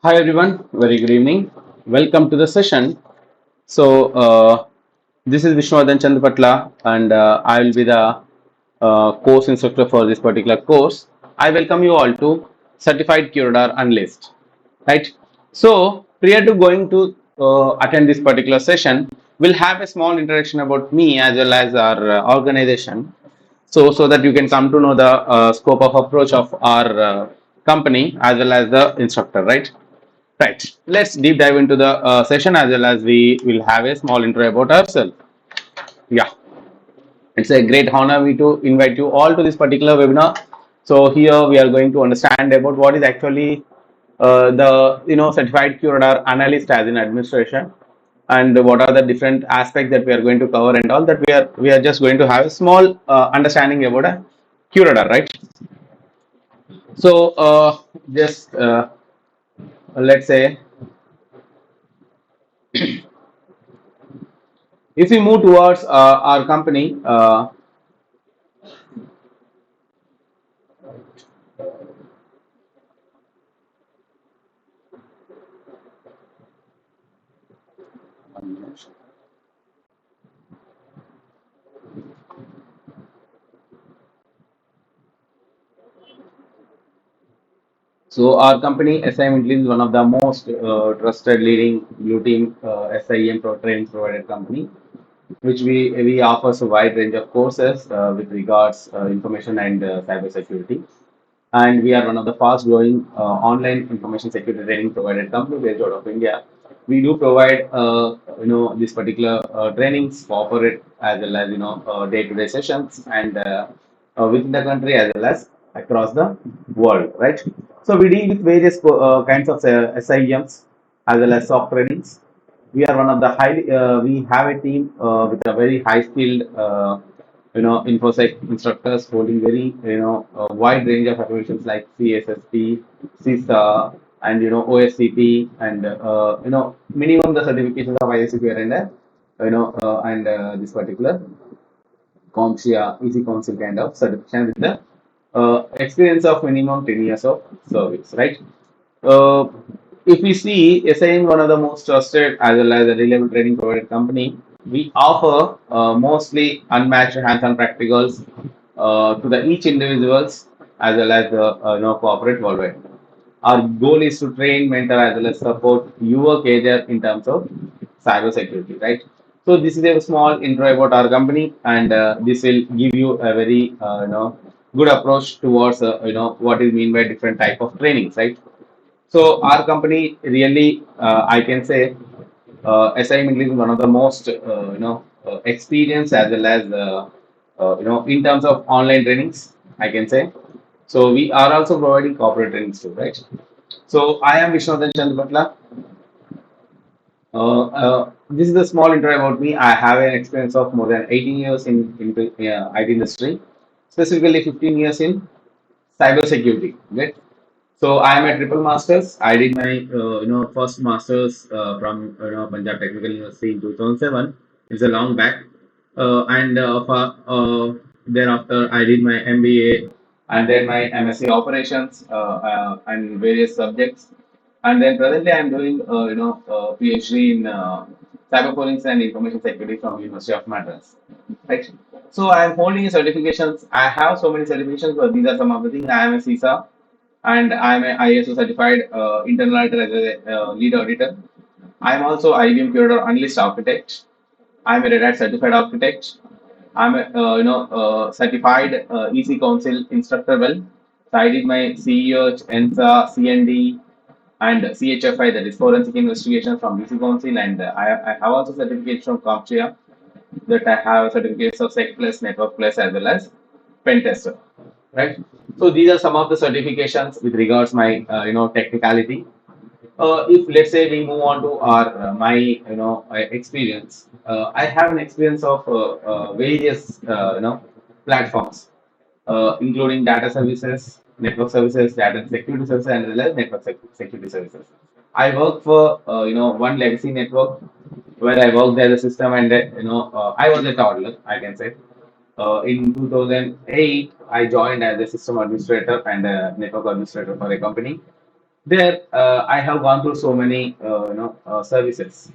Hi everyone, very good evening. Welcome to the session. This is Vishnuvardan Chandapatla, and I will be the course instructor for this particular course. I welcome you all to Certified QRadar Analyst. Right. So, prior to going to attend this particular session, we'll have a small introduction about me as well as our organization. So that you can come to know the scope of approach of our company as well as the instructor. Right. Let's deep dive into the session as well as we will have a small intro about ourselves. Yeah, it's a great honor me to invite you all to this particular webinar. So here we are going to understand about what is actually the certified QRadar analyst as in administration, and what are the different aspects that we are going to cover and all that we are just going to have a small understanding about a QRadar, right? So just let's say if we move towards our company. So our company SIM is one of the most trusted leading blue team SIM training provider company, which we offers a wide range of courses with regards information and cyber security. And we are one of the fast growing online information security training provider company based out of India. We do provide this particular trainings corporate as well as day-to-day sessions and within the country as well as across the world, right? So we deal with various kinds of SIMs as well as software trainings. We are one of the highly we have a team with a very high skilled infosec instructors holding very a wide range of accreditations like CSSP, CISA, and OSCP, and minimum the certifications of ISCQR and this particular CompTIA, Easy Council kind of certification with the experience of minimum 10 years of service, right? Uh, if we see SIM one of the most trusted as well as a reliable training provider company, we offer mostly unmatched hands-on practicals to the each individuals as well as the corporate worldwide. Our goal is to train, mentor, as well as support your career in terms of cyber security, right? So this is a small intro about our company, and this will give you a very good approach towards what is mean by different type of trainings, right? So our company really, I can say, SIM English is one of the most experienced as well as in terms of online trainings, I can say. So we are also providing corporate trainings too, right? So I am Vishnuvardan Chandapatla. This is a small intro about me. I have an experience of more than 18 years in IT industry, specifically 15 years in cyber security. Right? So I am a triple masters. I did my first masters from Punjab Technical University in 2007. It's a long back, and thereafter I did my MBA and then my MSc Operations and various subjects. And then presently I am doing PhD in cyber forensics and information security from University of Madras. Right. So I am holding certifications. I have so many certifications, but these are some of the things. I am a CISA and I am a ISO certified internal auditor as a lead auditor. I am also IBM Curator Analyst Architect. I am a Red Hat certified architect. I am a certified EC Council instructor. Well, so I did my CEH, ENSA, CND, and CHFI, that is Forensic Investigation from EC Council, and I have also certificates from CompTIA, that I have certificates of Sec Plus, Network Plus, as well as Pen Tester, right? So these are some of the certifications with regards my technicality. If let's say we move on to our my experience, I have an experience of various platforms, including data services, network services, data security services, and as well as network security services. I work for one legacy network where I worked as a system and I was a toddler, I can say. In 2008, I joined as a system administrator and a network administrator for a company. There, I have gone through so many, services.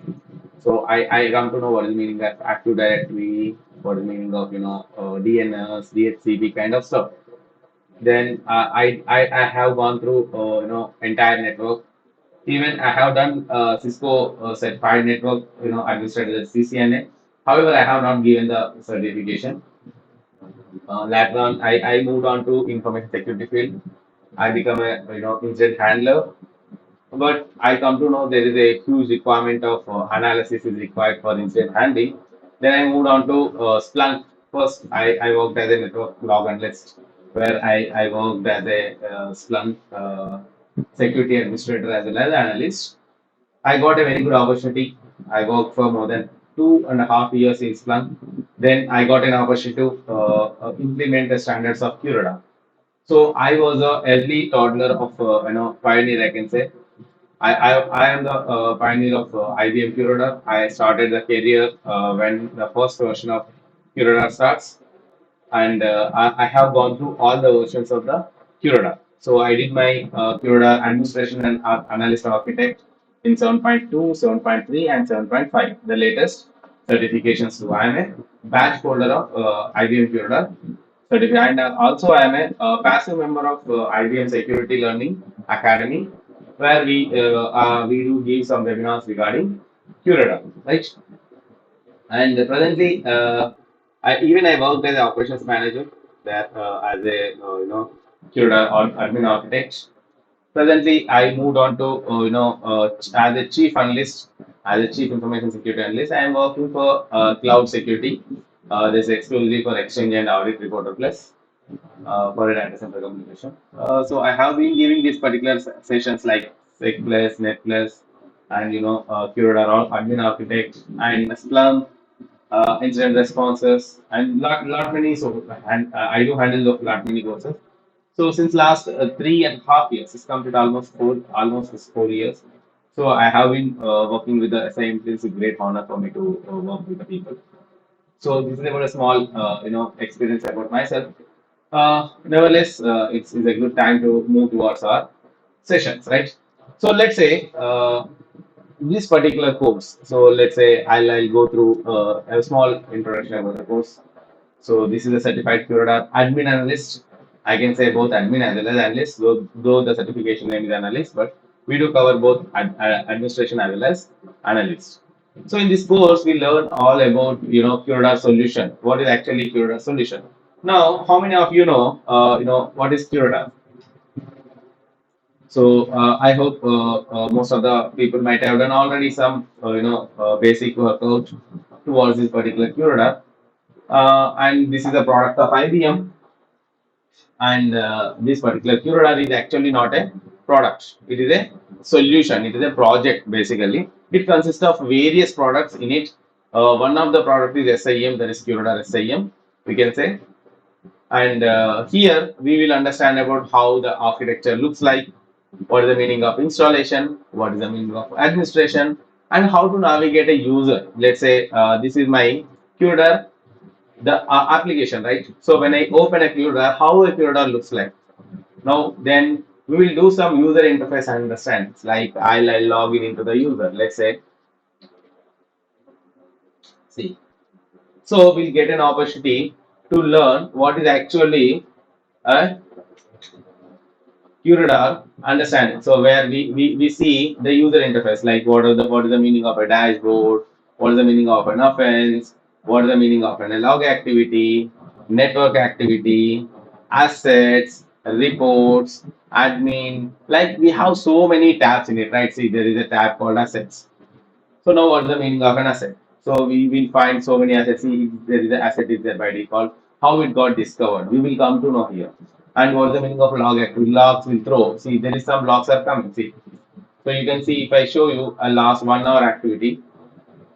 So I come to know what is the meaning of Active Directory, what is the meaning of, DNS, DHCP kind of stuff. Then I have gone through, entire network. Even I have done Cisco certified network, administrator CCNA. However, I have not given the certification. Later on, I moved on to information security field. I become a incident handler, but I come to know there is a huge requirement of analysis is required for incident handling. Then I moved on to Splunk. First, I worked as a network log analyst, where I worked as a Splunk security administrator as well as analyst. I got a very good opportunity. I worked for more than 2.5 years in Splunk. Then I got an opportunity to implement the standards of QRadar. So I was a early toddler of pioneer, I can say. I am the pioneer of IBM QRadar. I started the career when the first version of QRadar starts, and I have gone through all the versions of the QRadar. So I did my QRadar administration and analyst architect in 7.2, 7.3, and 7.5, the latest certifications. So I am a badge holder of IBM QRadar certificate, and also I am a passive member of IBM Security Learning Academy, where we do give some webinars regarding QRadar, right? And presently, I worked as an operations manager there as a QRadar or admin architect. Presently, I moved on to as a chief analyst, as a chief information security analyst. I am working for cloud security. This is exclusively for Exchange and Audit Reporter Plus for a data center communication. So I have been giving these particular sessions like Sec Plus, Net Plus, and QRadar or admin architect and Splunk incident responses and lot many. So and I do handle of lot many courses. So since last 3.5 years, it's completed almost 4 years. So I have been working with the SIM. It's a great honor for me to work with the people. So this is about a small experience about myself. Nevertheless, it's a good time to move towards our sessions, right? So let's say this particular course. So let's say I'll go through a small introduction about the course. So this is a certified QRadar admin analyst. I can say both admin as well as analyst, though the certification name is analyst, but we do cover both administration as well as analyst. So in this course, we learn all about QRadar solution. What is actually QRadar solution? Now, how many of you know what is QRadar? So I hope most of the people might have done already some basic workout towards this particular QRadar. And this is a product of IBM. And this particular QRadar is actually not a product. It is a solution. It is a project basically. It consists of various products in it. One of the product is SIM, that is QRadar SIM, we can say. And here we will understand about how the architecture looks like, what is the meaning of installation, what is the meaning of administration, and how to navigate a user. Let's say this is my QRadar, the application, right? So when I open a QRadar, how a QRadar looks like. Now then we will do some user interface understands. Like I'll log in into the user. Let's say, see. So we'll get an opportunity to learn what is actually a QRadar understanding. So where we see the user interface, like what is the meaning of a dashboard, what is the meaning of an offense, what is the meaning of an log activity, network activity, assets, reports, admin. Like we have so many tabs in it, right? See, there is a tab called assets. So now what's the meaning of an asset? So we will find so many assets. See, if there is an asset is there by default. How it got discovered? We will come to know here. And what's the meaning of log activity? Logs will throw. See, there is some logs are coming. See. So you can see if I show you a last 1 hour activity,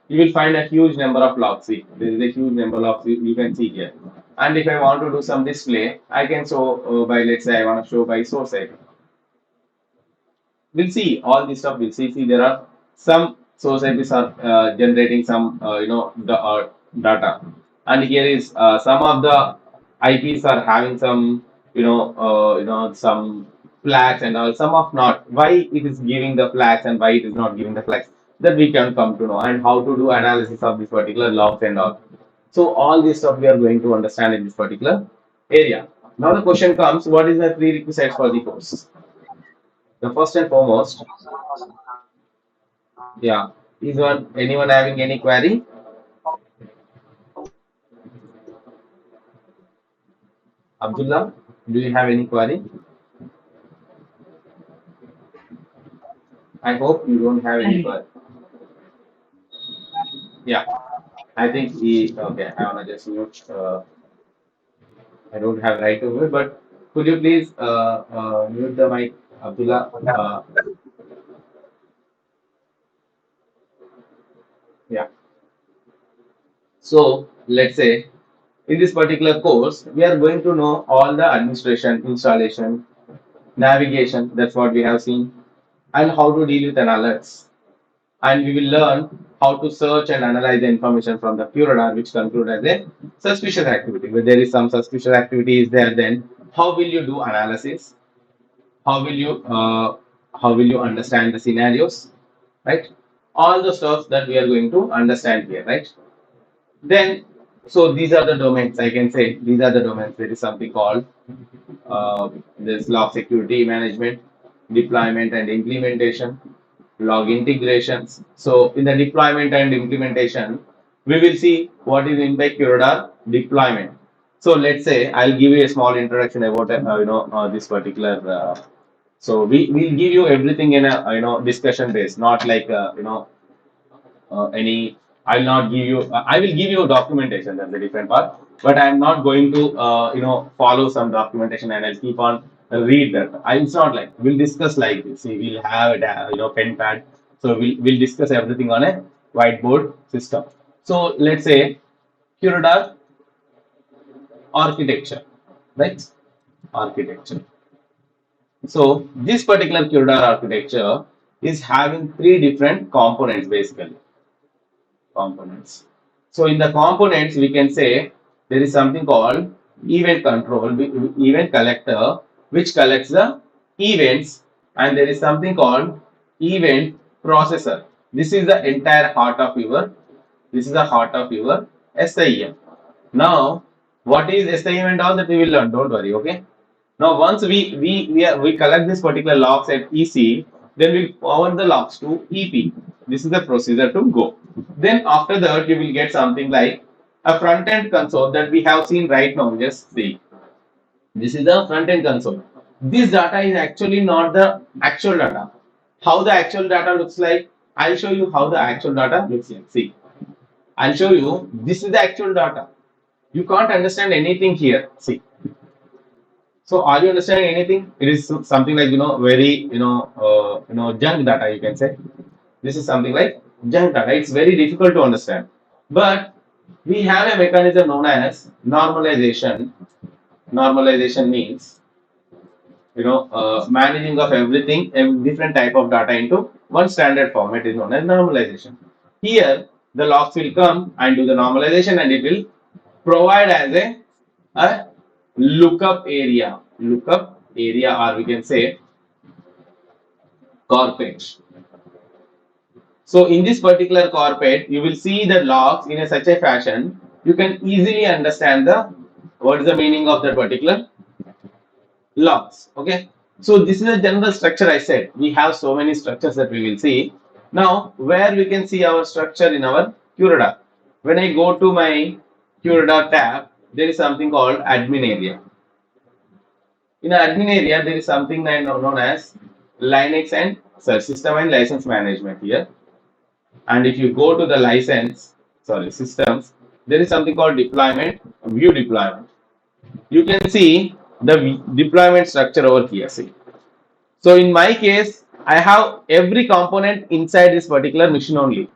you will find a huge number of logs. See, there is a huge number of logs you can see here. And if I want to do some display, I can show by, let's say I want to show by source ID. We'll see all this stuff. We'll see. See, there are some societies are generating some the data, and here is some of the IPs are having some some. flags and all, some of not, why it is giving the flags and why it is not giving the flags, that we can come to know, and how to do analysis of this particular logs and all. So all this stuff we are going to understand in this particular area. Now the question comes, what is the prerequisites for the course? The first and foremost, yeah, is one anyone having any query? Abdullah, do you have any query? I hope you don't have any query. Yeah, I think he, okay, I wanna just mute, I don't have right to mute, but could you please mute the mic, Abdullah? Yeah. So let's say in this particular course, we are going to know all the administration, installation, navigation, that's what we have seen, and how to deal with alerts. And we will learn how to search and analyze the information from the QRadar, which conclude as a suspicious activity. When there is some suspicious activity is there, then how will you do analysis? How will you understand the scenarios, right? All the stuff that we are going to understand here, right? Then, so these are the domains. I can say these are the domains. There is something called this log security management, deployment and implementation, log integrations. So in the deployment and implementation, we will see what is in by QRadar deployment. So let's say I'll give you a small introduction about this particular. So we will give you everything in a discussion base, not like any. I'll not give you. I will give you documentation. That's the different part. But I'm not going to follow some documentation and I'll keep on read that. It's not like we'll discuss like this. See, we'll have a pen pad. So we'll discuss everything on a whiteboard system. So let's say QRadar architecture, right? Architecture. So this particular QRadar architecture is having three different components basically. Components. So in the components, we can say there is something called event control, event collector, which collects the events, and there is something called event processor. This is the entire heart of your. This is the heart of your SIEM. Now, what is SIEM and all that we will learn. Don't worry, okay? Now, once we collect this particular logs at EC, then we forward the logs to EP. This is the procedure to go. Then after that, you will get something like a front end console that we have seen right now. Just see, this is the front end console. This data is actually not the actual data. How the actual data looks like? I'll show you how the actual data looks like. See, I'll show you. This is the actual data. You can't understand anything here. See, so are you understanding anything? It is something like very junk data, you can say. This is something like junk data. It's very difficult to understand. But we have a mechanism known as normalization. Normalization means managing of everything, different type of data into one standard format is known as normalization. Here the logs will come and do the normalization and it will provide as a lookup area, or we can say carpet. So in this particular carpet, you will see the logs in a such a fashion you can easily understand the what is the meaning of that particular logs. Okay, so this is a general structure. I said we have so many structures that we will see. Now where we can see our structure in our QRadar. When I go to my QRadar tab, there is something called admin area. In the admin area, there is something known as Linux and system and license management here. And if you go to the systems, there is something called deployment, view deployment. You can see the deployment structure over here. See. So in my case, I have every component inside this particular machine only.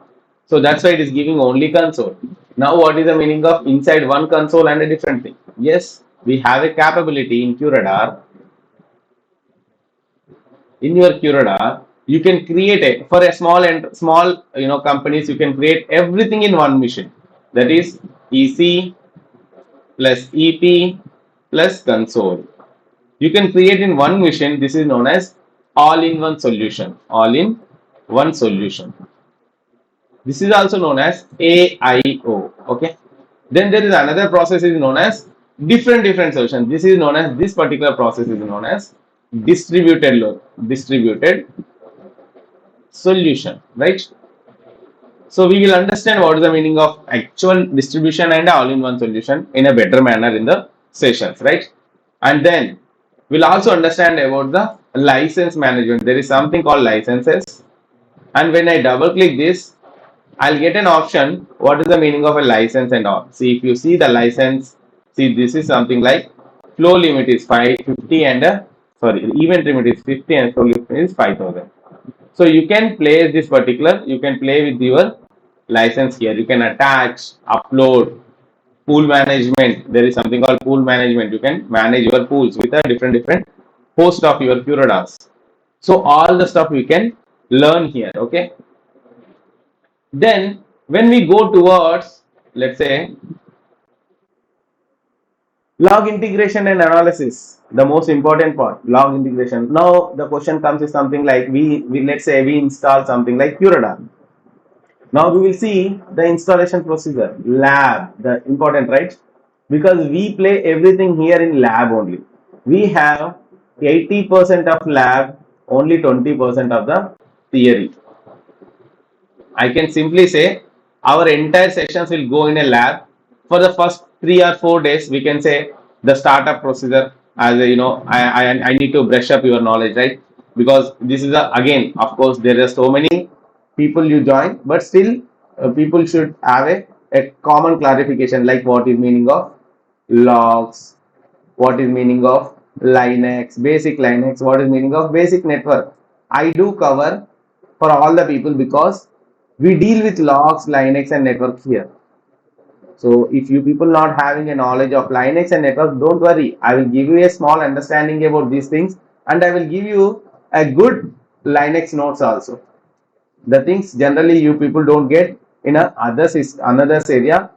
So that's why it is giving only console. Now what is the meaning of inside one console and a different thing? Yes, we have a capability in QRadar. In your QRadar, you can create it for a small companies. You can create everything in one machine. That is EC plus EP plus console. you can create in one machine. This is known as all-in-one solution. All-in-one solution. This is also known as AIO. Okay. Then there is another process is known as different solutions. This is known as, this particular process is known as distributed solution, right? So we will understand what is the meaning of actual distribution and all-in-one solution in a better manner in the sessions, right? And then we'll also understand about the license management. There is something called licenses, and when I double click this, I'll get an option. What is the meaning of a license and all? See, if you see the license, see, this is something like flow limit is 550 and sorry, event limit is 50 and flow limit is 5000. So you can place this particular, you can play with your license here. You can attach, upload, pool management. There is something called pool management. You can manage your pools with a different host of your QRadars. So all the stuff we can learn here. Okay. Then when we go towards, let's say, log integration and analysis, the most important part, log integration. Now the question comes is something like we let's say we install something like QRadar. Now we will see the installation procedure, lab, the important, right? Because we play everything here in lab only. We have 80% of lab, only 20% of the theory. I can simply say our entire sessions will go in a lab. For the first 3 or 4 days, we can say the startup procedure. As a, I need to brush up your knowledge, right? Because this is again, of course, there are so many people you join, but still, people should have a common clarification, like what is meaning of logs, what is meaning of Linux, basic Linux, what is meaning of basic network. I do cover for all the people because we deal with logs, Linux and network here. So if you people not having a knowledge of Linux and network, don't worry. I will give you a small understanding about these things, and I will give you a good Linux notes also. The things generally you people don't get in a another area.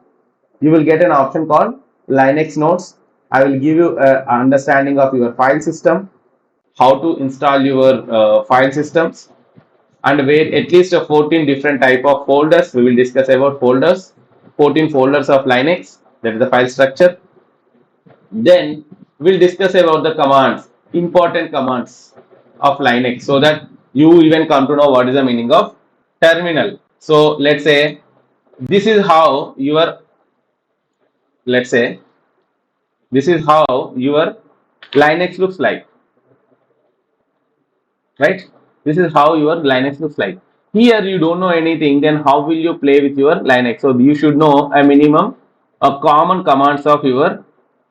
You will get an option called Linux notes. I will give you an understanding of your file system, how to install your file systems, and where at least 14 different type of folders. We will discuss about folders, 14 folders of Linux, that is the file structure. Then we'll discuss about the commands, important commands of Linux, so that you even come to know what is the meaning of terminal. So let's say this is how your, let's say this is how your Linux looks like, right? This is how your Linux looks like. Here you don't know anything, then how will you play with your Linux? So you should know a minimum of common commands of your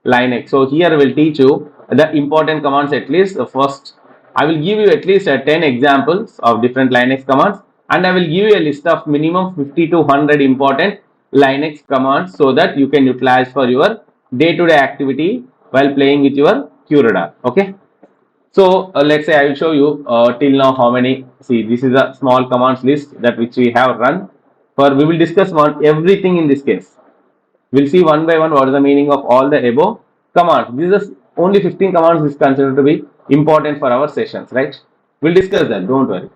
Linux. So here I will teach you the important commands, at least the first. I will give you at least 10 examples of different Linux commands, and I will give you a list of minimum 50 to 100 important Linux commands, so that you can utilize for your day-to-day activity while playing with your QRadar. Okay. So let's say I will show you till now how many. See, this is a small commands list that which we have run. For we will discuss everything in this case. We'll see one by one what is the meaning of all the above commands. This is only 15 commands is considered to be important for our sessions, right? We'll discuss that. Don't worry,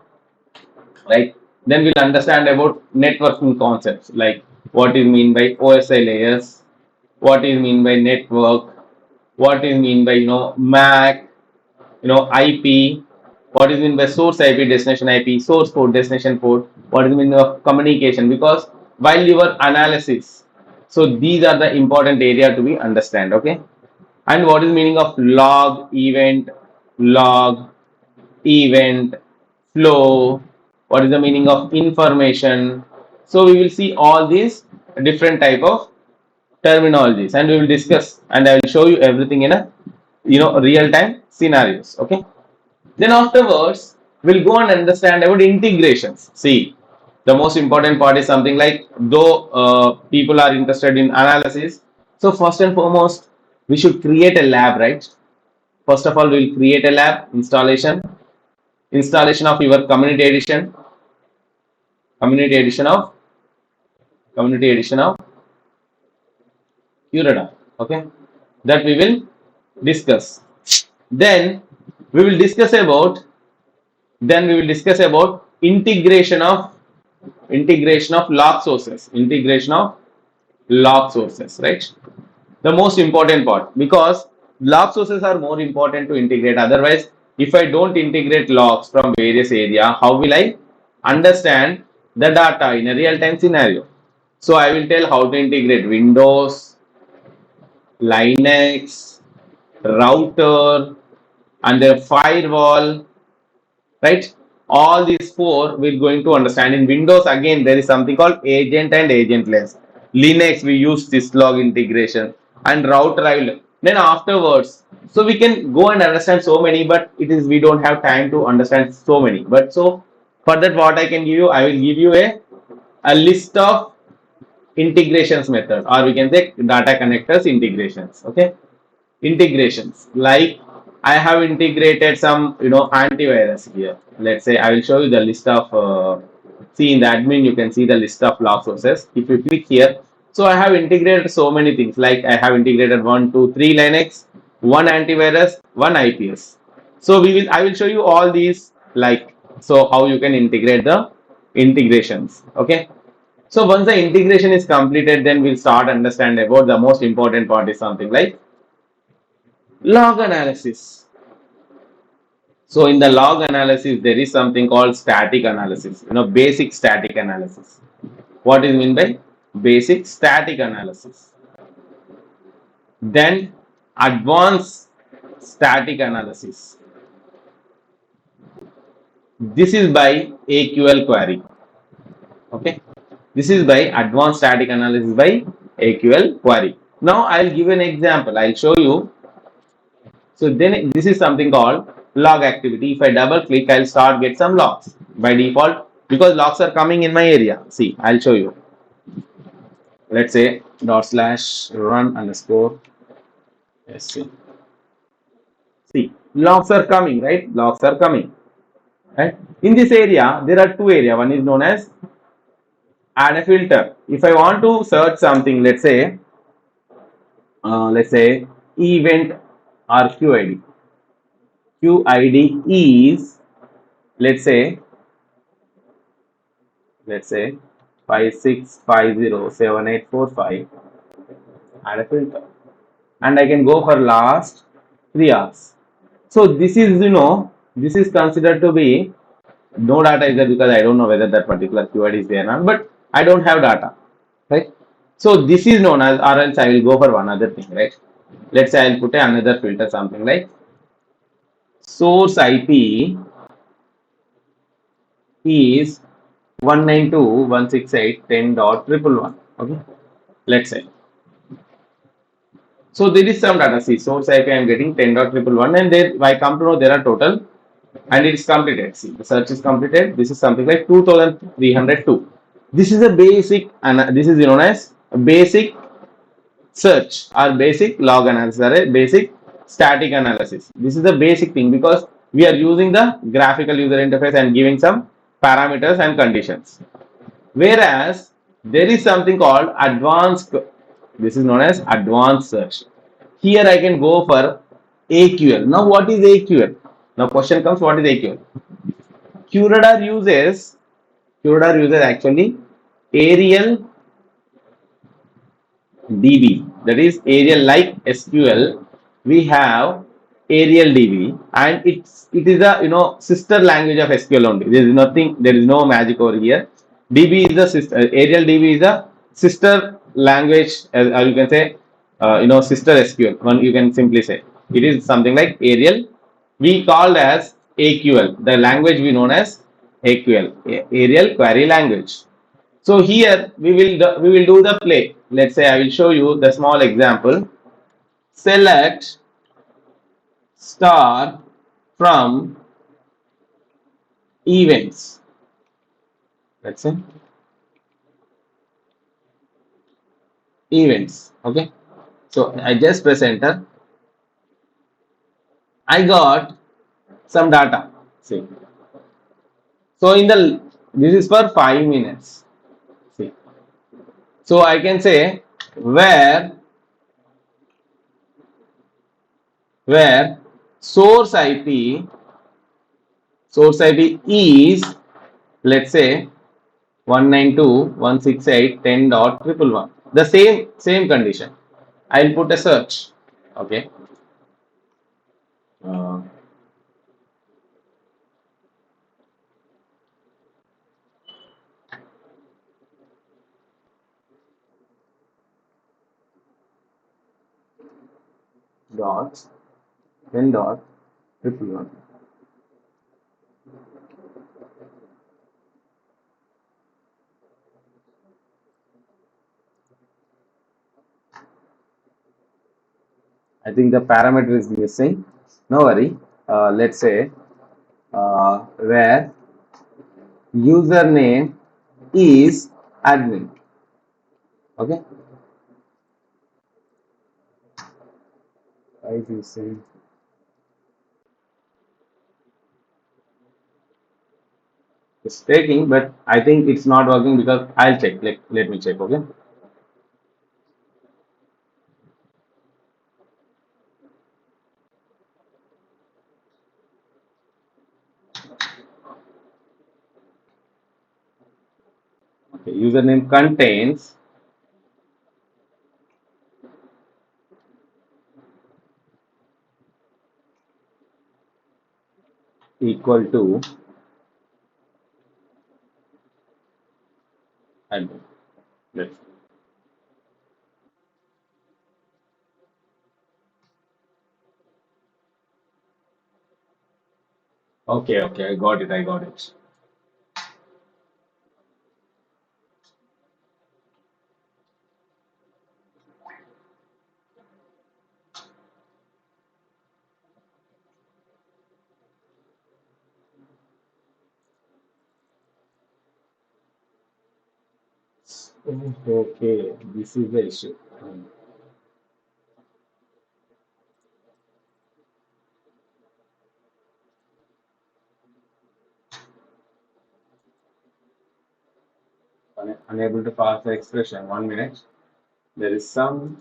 right? Then we'll understand about networking concepts, like what is mean by OSI layers, what is mean by network, what is mean by MAC, IP, what is mean by source IP, destination IP, source port, destination port, what is mean of communication, because while your analysis, so these are the important area to be understand. Okay. And what is meaning of log, event, flow, what is the meaning of information. So we will see all these different type of terminologies, and we will discuss, and I will show you everything in a real time scenarios. Okay. Then afterwards, we'll go and understand about integrations. See, the most important part is something like, though people are interested in analysis, so first and foremost, we should create a lab, right? First of all, we'll create a lab, installation of your community edition of QRadar. Okay, that we will discuss. Then we will discuss about integration of log sources, right? The most important part, because log sources are more important to integrate. Otherwise, if I don't integrate logs from various area, how will I understand the data in a real-time scenario? So I will tell how to integrate Windows, Linux, router, and the firewall, right? All these four we're going to understand. In Windows, again, there is something called agent and agentless. Linux, we use syslog integration, and router I will. Then afterwards, so we can go and understand so many, but it is we don't have time to understand so many. But so for that, what I can give you, I will give you a list of integrations method, or we can say data connectors integrations. Okay, integrations like I have integrated some antivirus here. Let's say I will show you the list of see in the admin you can see the list of log sources. If you click here, so I have integrated so many things, like I have integrated 1, 2, 3 Linux, one antivirus, one IPS. So I will show you all these, like, so how you can integrate the integrations. Okay, so once the integration is completed, then we'll start understand about the most important part is something like log analysis. So in the log analysis, there is something called static analysis, basic static analysis. What is mean by basic static analysis? Then advanced static analysis. This is by AQL query. Okay. This is by advanced static analysis by AQL query. Now I'll give an example. I'll show you. So then this is something called log activity. If I double click, I'll start get some logs by default, because logs are coming in my area. See, I'll show you. Let's say /run underscore sc. See, logs are coming, right? Logs are coming. Right? In this area, there are two areas. One is known as add a filter. If I want to search something, let's say event or QID. QID is, let's say 56507845, add a filter, and I can go for last 3 hours. So this is this is considered to be no data is there, because I don't know whether that particular keyword is there or not, but I don't have data, right? So this is known as, or else I will go for one other thing, right? Let's say I'll put another filter, something like source IP is 192.168.10.111. Okay, let's say. So there is some data. See, source IP I am getting 10.111, and then I come to know there are total, and it is completed. See, the search is completed. This is something like 2302. This is a basic, and this is known as a basic search or basic log analysis or a basic static analysis. This is the basic thing, because we are using the graphical user interface and giving some parameters and conditions. Whereas there is something called advanced, this is known as advanced search. Here I can go for AQL. Now what is AQL? Now question comes, what is AQL? QRadar uses actually aerial DB, that is aerial like SQL. We have aerial DB, and it is a sister language of SQL only. There is nothing, there is no magic over here. DB is the sister, aerial DB is a sister language, as you can say, sister SQL. One you can simply say it is something like aerial. We called as AQL, the language we known as AQL, aerial query language. So here we will do the play. Let's say I will show you the small example. Select star from events. Let's say events. Okay. So I just press enter. I got some data. See. So this is for 5 minutes. See. So I can say where source IP, source IP is, let's say, 192.168.10.111. The same condition. I'll put a search. Okay. Uh, dot 10.111. I think the parameter is missing. No worry. Let's say where username is admin. Okay. I see. It's taking, but I think it's not working because I'll check. Let me check. Okay. Okay. Username contains equal to admin. Let's Okay, okay, I got it, I got it. Okay, this is the issue. Unable to pass the expression. 1 minute. There is some.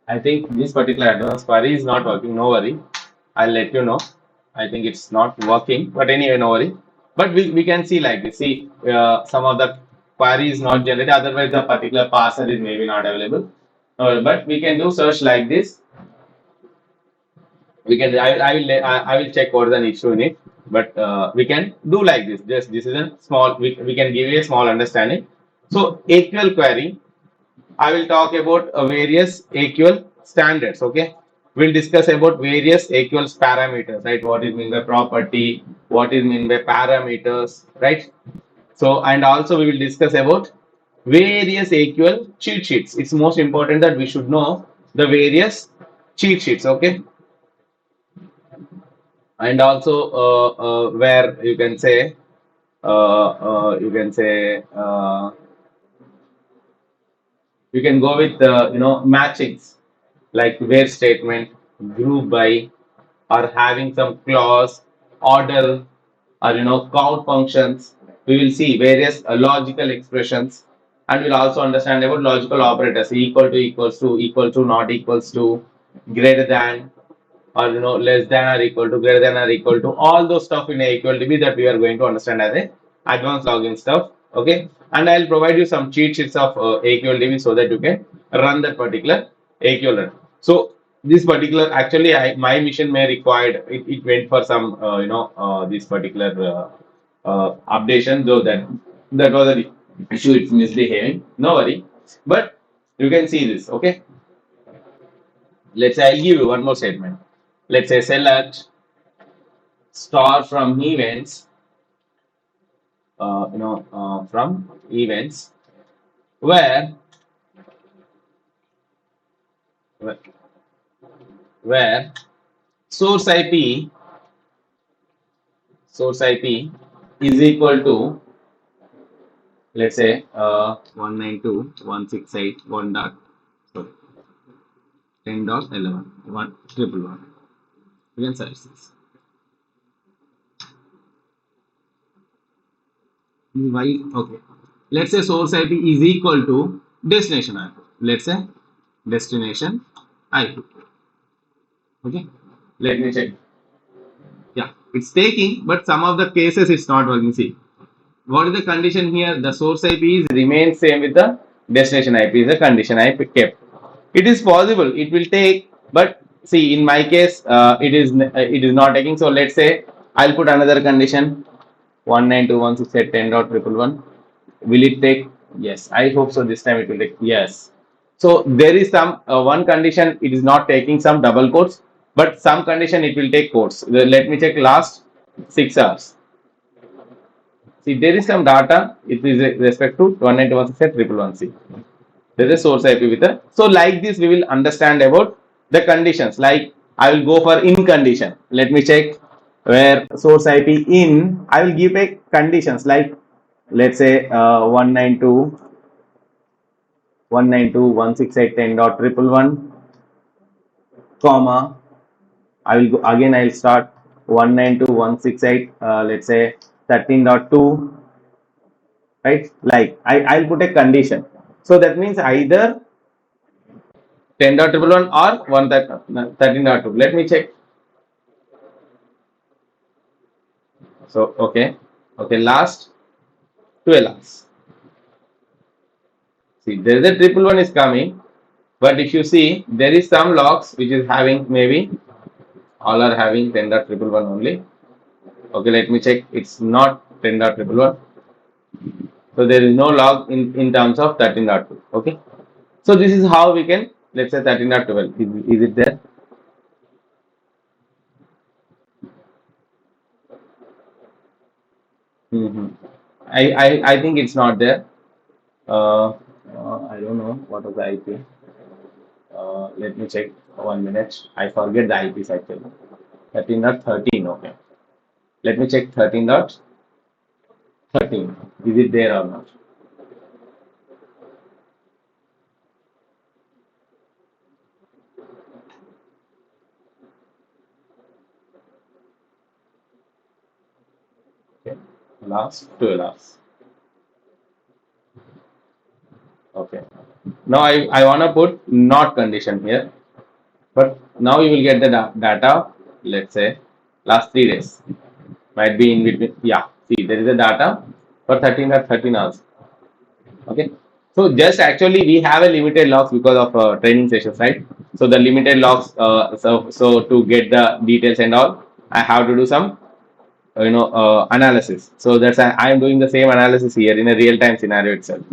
I think this particular advanced query is not working. No worry. I'll let you know. I think it's not working. But anyway, no worry. But we can see like this. See, some of the query is not generated. Otherwise, the particular parser is maybe not available. But we can do search like this. We can I will check what is an issue in it, but we can do like this. Just this is a small, we can give you a small understanding. So AQL query, I will talk about various AQL standards. Okay, we'll discuss about various AQL parameters, right? What is mean by property, what is mean by parameters, right? So, and also we will discuss about various AQL cheat sheets. It's most important that we should know the various cheat sheets. Okay, and also where you can say you can go with matchings like where statement, group by, or having some clause, order, or count functions. We will see various logical expressions, and we'll also understand about logical operators: equal to, not equals to, greater than, or less than or equal to, greater than or equal to, all those stuff in a equal to be that we are going to understand as a advanced login stuff. Okay, and I'll provide you some cheat sheets of AQL DB so that you can run that particular AQL run. So this particular, actually my mission may required it went for some this particular updation, though that was an issue, it's misbehaving, no worry. But you can see this. Okay, let's say I'll give you one more statement. Let's say select star from events, from events where where source IP source IP is equal to let's say 192.168.1 dot sorry 10.11 111. You can search this. Why? Okay. Let's say source IP is equal to destination IP. Let's say destination IP. Okay. Let me check. Yeah, it's taking, but some of the cases it's not working. See, what is the condition here? The source IP is remains same with the destination IP is the condition I kept. It is possible it will take, but see in my case it is not taking. So let's say I'll put another condition 192.168.10.111. Will it take? Yes, I hope so. This time it will take. Yes. So there is some one condition it is not taking some double quotes, but some condition it will take quotes. Let me check last 6 hours. See, there is some data. It is respect to 192.168.111c. There is a source IP with a. So like this, we will understand about the conditions. Like I will go for in condition. Let me check where source IP in. I will give a conditions like let's say 192.168.10.111, comma. I will go again. I will start 192.168. Let's say 13.2. Right? Like I'll put a condition. So that means either 10.111 or 13.2. Let me check. So okay, last 12 hours. See, there is a 111 is coming, but if you see, there is some logs which is having maybe all are having 10.111 only. Okay, let me check. It's not 10.111. So there is no log in terms of 13.2. Okay. So this is how we can, let's say 13.12. Is it there? Mm-hmm. I think it's not there. I don't know what was the IP. Let me check 1 minute. I forget the IPs actually. 13.13. Okay. Let me check 13.13. Is it there or not? Okay. Last 12 hours. Okay. Now I want to put not condition here. But now you will get the data, let's say, last 3 days. Might be in between. Yeah, see, there is a data for 13 hours. Okay. So just actually we have a limited logs because of training sessions, right? So the limited logs, so to get the details and all, I have to do some, analysis. So I am doing the same analysis here in a real time scenario itself.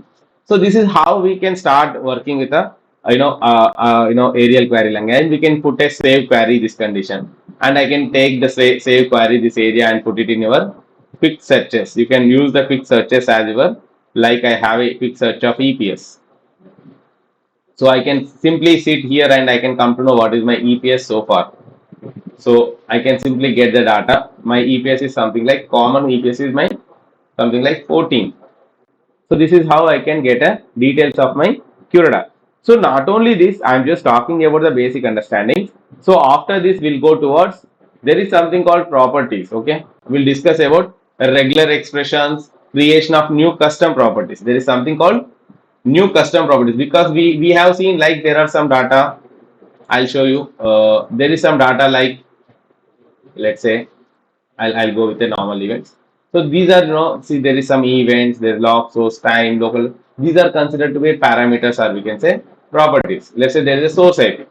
So this is how we can start working with a aerial query language. And we can put a save query this condition, and I can take the save query this area and put it in your quick searches. You can use the quick searches as your, like I have a quick search of EPS. So I can simply sit here and I can come to know what is my EPS so far. So I can simply get the data. My EPS is something like common EPS is my something like 14. So this is how I can get a details of my QRadar. So not only this, I am just talking about the basic understanding. So after this, we'll go towards, there is something called properties. Okay, we'll discuss about regular expressions, creation of new custom properties. There is something called new custom properties because we have seen like there are some data. I'll show you. There is some data like, let's say I'll go with the normal events. So these are, see, there is some events, there's log, source, time, local. These are considered to be parameters, or we can say properties. Let's say there is a source IP,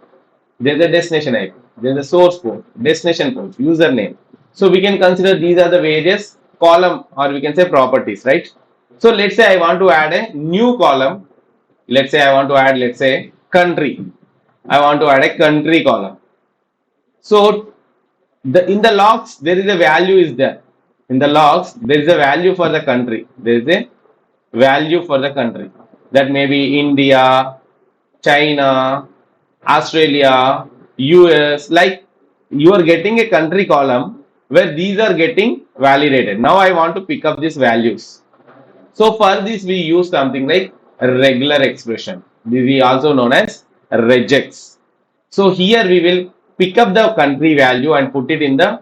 there's a destination IP, there's a source port, destination port, username. So we can consider these are the various column, or we can say properties, right? So let's say I want to add a new column. Let's say I want to add, let's say country. I want to add a country column. So in the logs there is a value is there. In the logs there is a value for the country. There is a value for the country. That may be India, China, Australia, US. Like you are getting a country column where these are getting validated. Now I want to pick up these values. So for this we use something like regular expression. This we also known as regex. So here we will pick up the country value and put it in the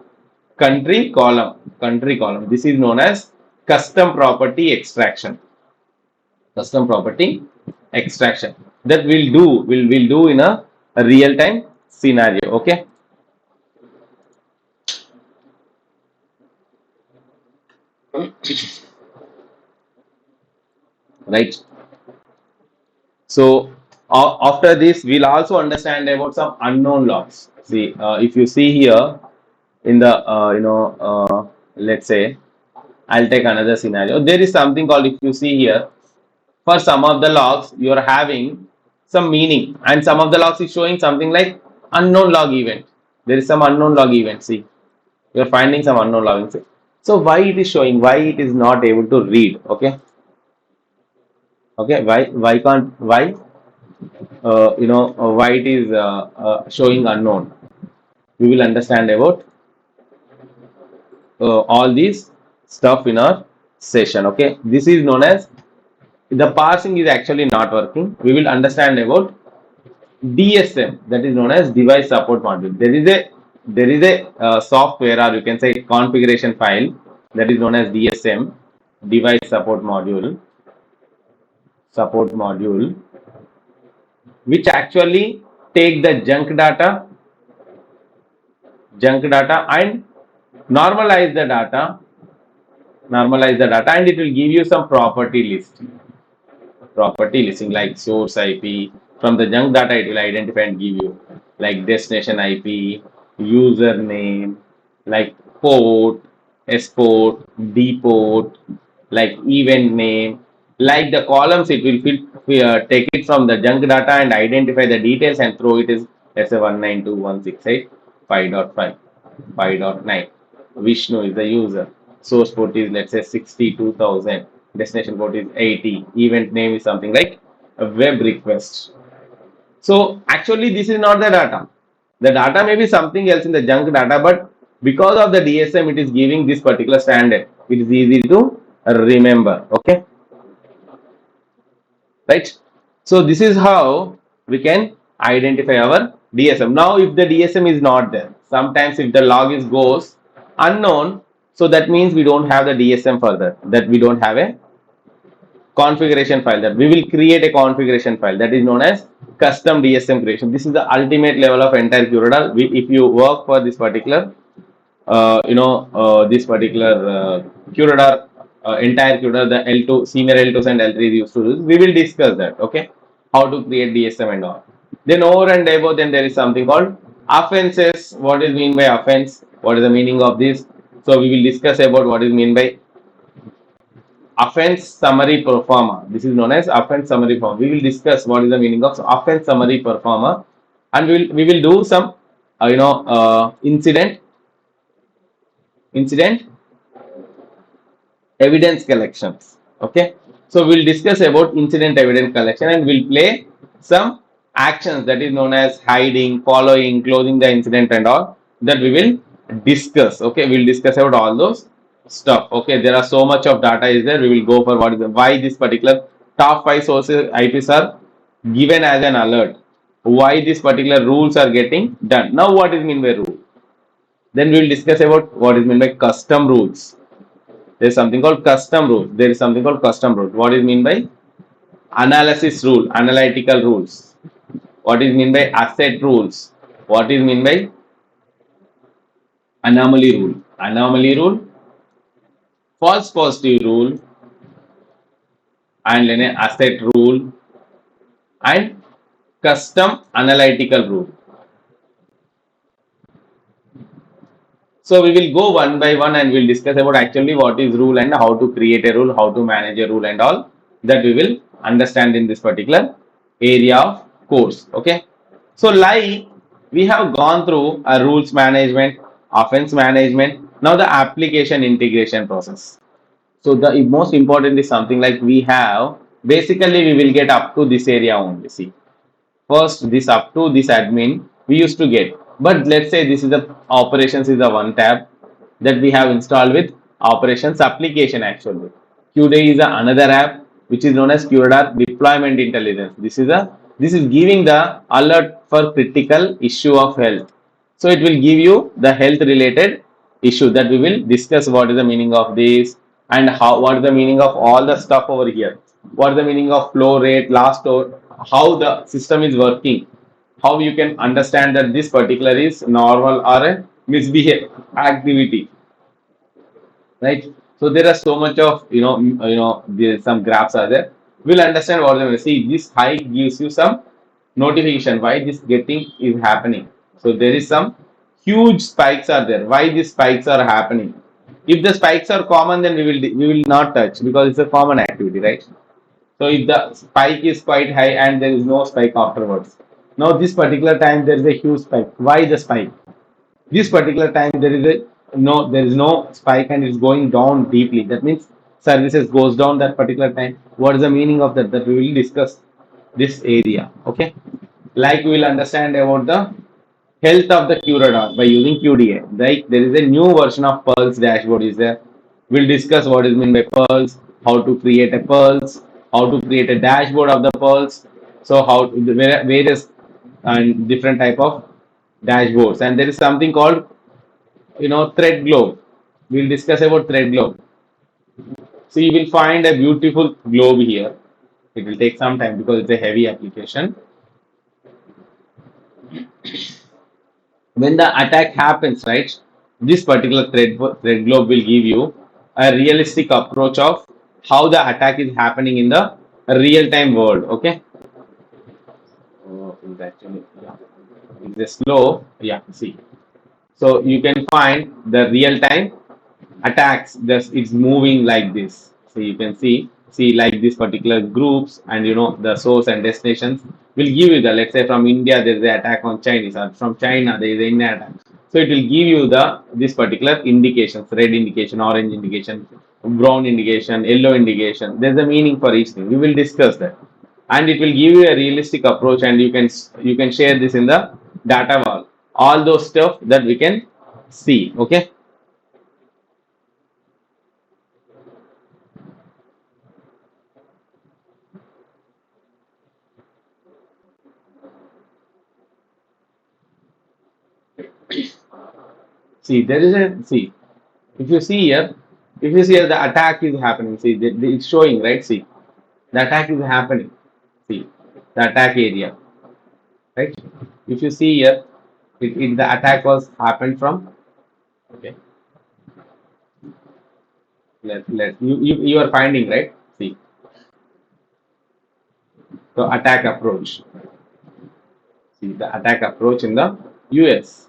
country column. Country column. This is known as custom property extraction. Custom property extraction. That will do in a real time scenario. Okay. Right. So after this, we'll also understand about some unknown logs. See, if you see here in the let's say I'll take another scenario. There is something called, if you see here, for some of the logs you are having some meaning, and some of the logs is showing something like unknown log event. There is some unknown log event. See, you are finding some unknown log. So why it is showing? Why it is not able to read? Okay, okay. Why can't why? Why it is showing unknown. We will understand about all these stuff in our session. Okay, this is known as the parsing is actually not working. We will understand about DSM, that is known as device support module. There is a software, or you can say configuration file, that is known as DSM, device support module, which actually take the junk data and normalize the data and it will give you some property listing like source IP. From the junk data it will identify and give you like destination IP, username, like port, S port, D port, like event name, like the columns it will take it from the junk data and identify the details and throw it as let's say 192.168.5.5, 5.9. Vishnu is the user. Source port is let's say 62,000. Destination port is 80. Event name is something like a web request. So actually this is not the data. The data may be something else in the junk data, but because of the DSM it is giving this particular standard. It is easy to remember. Okay, right? So this is how we can identify our DSM. Now if the DSM is not there, sometimes if the log is goes unknown, so that means we don't have the DSM further, that we don't have a configuration file, that we will create a configuration file, that is known as custom DSM creation. This is the ultimate level of entire QRadar. If you work for this particular this particular QRadar, entire QRadar, the L2 senior L2s and L3s used to do, we will discuss that. Okay, how to create DSM and all. Then over and above, then there is something called offenses. What is mean by offense? What is the meaning of this? So we will discuss about what is mean by offense summary performer. This is known as offense summary performer. We will discuss what is the meaning of offense summary performer, and we will do some incident evidence collections. Okay, so we'll discuss about incident evidence collection and we'll play some actions, that is known as hiding, following, closing the incident and all, that we will discuss. Okay, we'll discuss about all those stuff. Okay, there are so much of data is there. We will go for what is why this particular top 5 sources IPs are given as an alert, why these particular rules are getting done. Now what is mean by rule? Then we will discuss about what is meant by custom rules. There is something called custom rules. There is something called custom rules. What is mean by analysis rule, analytical rules? What is mean by asset rules? What is mean by anomaly rule, false positive rule, and asset rule, and custom analytical rule. So we will go one by one and we'll discuss about actually what is rule and how to create a rule, how to manage a rule and all, that we will understand in this particular area of course. Okay. So like we have gone through a rules management, offense management, now the application integration process. So the most important is something like we have basically we will get up to this area only. See, first this up to this admin we used to get, but let's say this is the operations is the one tab that we have installed with operations application actually. QDay is another app which is known as QRadar Deployment Intelligence. This is giving the alert for critical issue of health. So it will give you the health related issue that we will discuss what is the meaning of this and how what is the meaning of all the stuff over here. What is the meaning of flow rate, last or how the system is working, how you can understand that this particular is normal or a misbehavior activity, right? So there are so much of there some graphs are there. We'll understand what they will see. This high gives you some notification why this getting is happening. So there is some huge spikes are there. Why these spikes are happening? If the spikes are common, then we will not touch because it's a common activity, right? So if the spike is quite high and there is no spike afterwards. Now this particular time there is a huge spike. Why the spike? This particular time there is no spike and it's going down deeply. That means services goes down that particular time. What is the meaning of that we will discuss this area. Okay, like we will understand about the health of the QRadar by using QDA. Like there is a new version of Pulse dashboard is there. We'll discuss what is meant by Pulse, how to create a Pulse, how to create a dashboard of the Pulse. So how the various and different type of dashboards. And there is something called thread globe. We'll discuss about thread globe. So you will find a beautiful globe here. It will take some time because it's a heavy application. When the attack happens, right, this particular thread globe will give you a realistic approach of how the attack is happening in the real time world. Okay. Oh, it's actually, yeah. It's a slow, yeah, see. So you can find the real time attacks, just it's moving like this. So you can see like these particular groups and the source and destinations will give you the, let's say from India there is an attack on Chinese, or from China there is an Indian attack. So it will give you the this particular indications: red indication, orange indication, brown indication, yellow indication. There's a meaning for each thing. We will discuss that, and it will give you a realistic approach, and you can share this in the data wall. All those stuff that we can see. Okay. See, there is a see. If you see here, if you see here, the attack is happening. See, it's showing, right? See, the attack is happening. See, the attack area, right? If you see here, the attack was happened from. Okay, let you are finding, right? See, the attack approach. See, the attack approach in the US.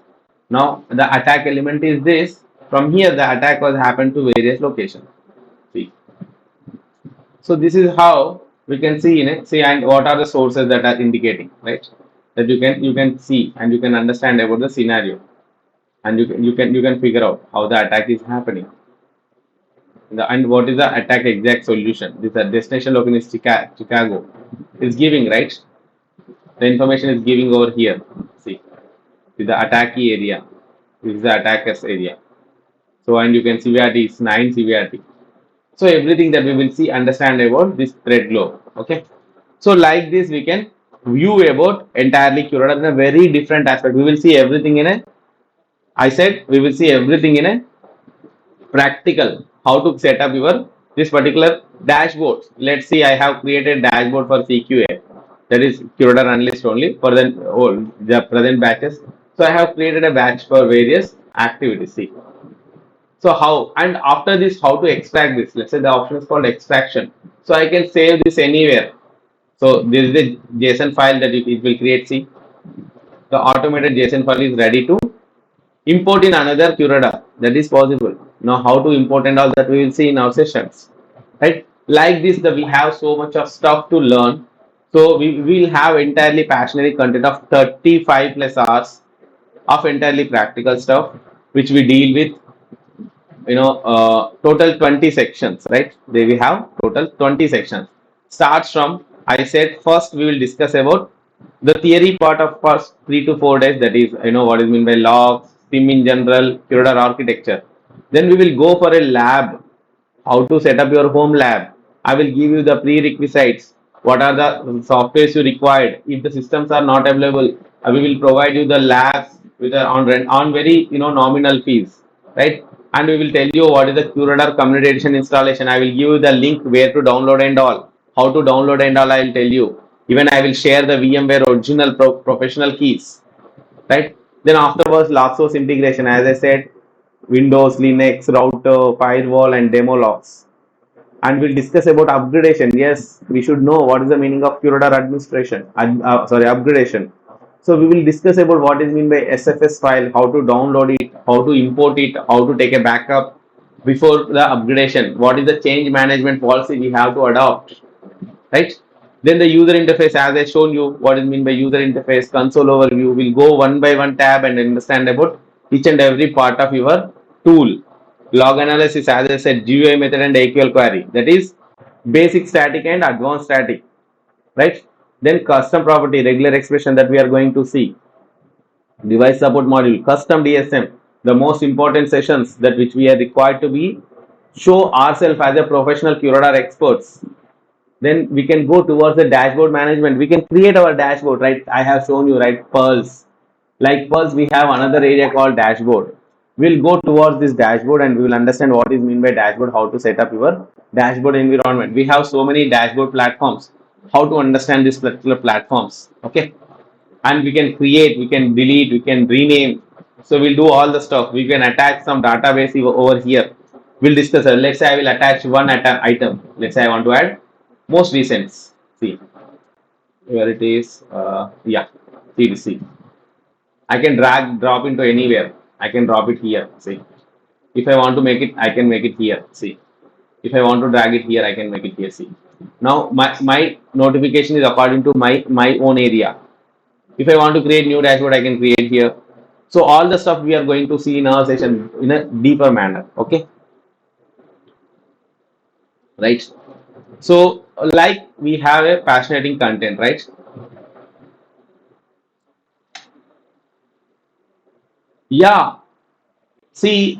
Now the attack element is this. From here, the attack was happened to various locations. See. So this is how we can see in it. See, and what are the sources that are indicating, right? That you can see and you can understand about the scenario, and you can figure out how the attack is happening. And what is the attack exact solution? This destination location is Chicago. It's giving, right. The information is giving over here. See, with the attacky area. This is the attackers area. So and you can severity is 9 severity. So everything that we will see, understand about this thread globe. Okay. So like this, we can view about entirely QRadar in a very different aspect. We will see everything in a. I said we will see everything in a practical. How to set up your this particular dashboard. Let's see. I have created dashboard for CQA. That is QRadar Analyst only for the present batches. So I have created a batch for various activities. See. So how, and after this, how to extract this? Let's say the option is called extraction. So I can save this anywhere. So this is the JSON file that it will create. See, the automated JSON file is ready to import in another QRadar. That is possible. Now how to import and all that we will see in our sessions. Right? Like this, that we have so much of stuff to learn. So we will have entirely passionate content of 35 plus hours of entirely practical stuff, which we deal with total 20 sections, right? There we have total 20 sections. Starts from, I said first we will discuss about the theory part of first 3 to 4 days, that is what is meant by logs, SIEM in general, QRadar architecture. Then we will go for a lab how to set up your home lab. I will give you the prerequisites. What are the softwares you required? If the systems are not available, we will provide you the labs with on very nominal fees, right? And we will tell you what is the QRadar community edition installation. I will give you the link where to download and all. How to download and all I will tell you. Even I will share the VMware original professional keys, right? Then afterwards, log source integration, as I said, Windows, Linux, router, firewall, and demo logs. And we'll discuss about upgradation. Yes, we should know what is the meaning of QRadar administration. Upgradation. So we will discuss about what is mean by SFS file, how to download it, how to import it, how to take a backup before the upgradation. What is the change management policy we have to adopt, right? Then the user interface, as I shown you, what is mean by user interface, console overview. We'll go one by one tab and understand about each and every part of your tool. Log analysis, as I said, GUI method and AQL query. That is basic static and advanced static, right? Then custom property, regular expression that we are going to see. Device support module, custom DSM, the most important sessions that which we are required to be show ourselves as a professional QRadar experts. Then we can go towards the dashboard management. We can create our dashboard, right? I have shown you, right? Pulse. Like Pulse, we have another area called dashboard. We'll go towards this dashboard and we will understand what is mean by dashboard, how to set up your dashboard environment. We have so many dashboard platforms. How to understand these particular platforms, okay? And we can create, we can delete, we can rename. So we'll do all the stuff. We can attach some database over here. We'll discuss. Let's say I will attach one item. Let's say I want to add most recent. See where it is. Yeah, see. I can drag drop into anywhere. I can drop it here. See, if I want to make it, I can make it here. See, if I want to drag it here, I can make it here. See, now my notification is according to my own area. If I want to create new dashboard, I can create here. So all the stuff we are going to see in our session in a deeper manner. Okay, right? So like we have a passionating content, right? Yeah. See,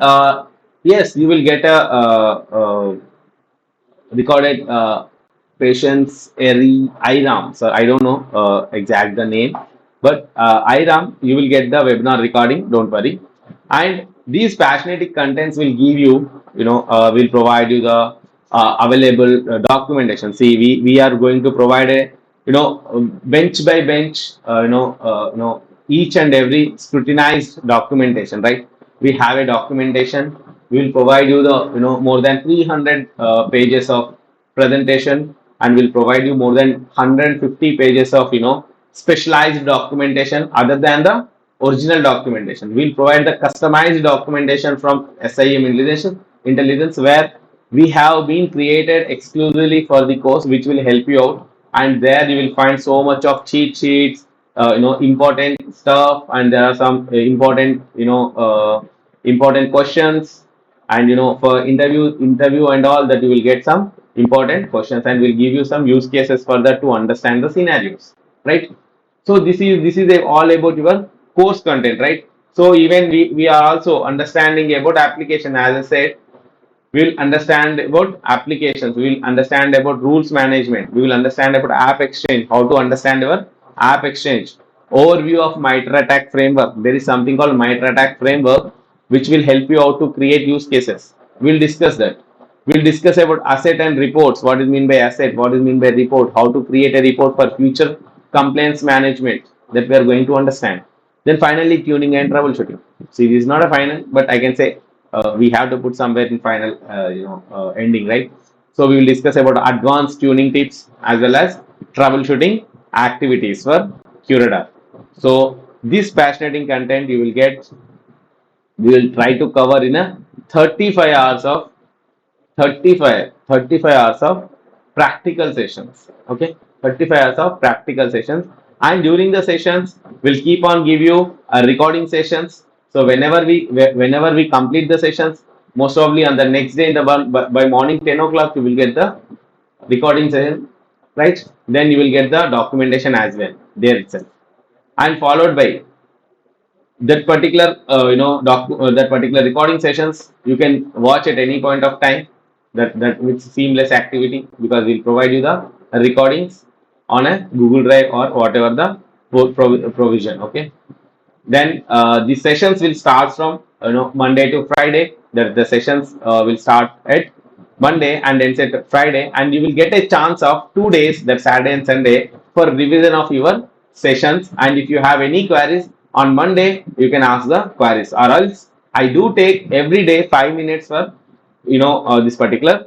yes, you will get a recorded patients Eri IRAM. So I don't know exact the name, but IRAM you will get the webinar recording. Don't worry. And these passionate contents will give you, will provide you the available documentation. See, we are going to provide a bench by bench, each and every scrutinized documentation, right? We have a documentation. We will provide you the more than 300 pages of presentation, and will provide you more than 150 pages of specialized documentation other than the original documentation. We'll provide the customized documentation from SIM intelligence, where we have been created exclusively for the course, which will help you out. And there you will find so much of cheat sheets, important stuff, and there are some important questions, and for interview and all that, you will get some important questions, and we'll give you some use cases further to understand the scenarios, right? So this is all about your course content, right? So even we are also understanding about application. As I said, we will understand about applications, we will understand about rules management, we will understand about app exchange, how to understand your app exchange. Overview of MITRE attack framework. There is something called MITRE attack framework which will help you out to create use cases. We'll discuss that. We'll discuss about asset and reports. What is mean by asset, what is mean by report, how to create a report for future complaints management, that we are going to understand. Then finally, tuning and troubleshooting. See, this is not a final, but I can say we have to put somewhere in final, ending, right? So we will discuss about advanced tuning tips as well as troubleshooting activities for QRadar. So this fascinating content you will get, we will try to cover in a 35 hours of 35 hours of practical sessions. Okay, 35 hours of practical sessions, and during the sessions we'll keep on give you recording sessions. So whenever we complete the sessions, most probably on the next day in the by morning 10 o'clock, you will get the recording session, right? Then you will get the documentation as well there itself, and followed by that particular that particular recording sessions you can watch at any point of time. that with seamless activity, because we'll provide you the recordings on a Google Drive or whatever the provision. Okay. Then the sessions will start from Monday to Friday. The sessions will start at Monday and ends at Friday, and you will get a chance of 2 days, that Saturday and Sunday, for revision of your sessions. And if you have any queries on Monday, you can ask the queries, or else I do take every day 5 minutes for this particular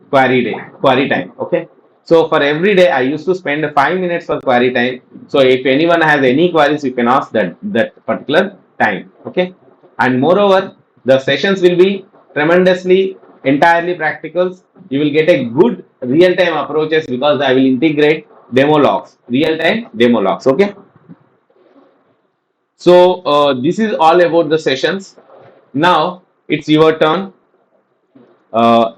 query time. Okay. So for every day, I used to spend 5 minutes for query time. So if anyone has any queries, you can ask that particular time. Okay. And moreover, the sessions will be tremendously entirely practicals. You will get a good real time approaches, because I will integrate demo logs, real time demo logs. Okay. So this is all about the sessions. Now it's your turn.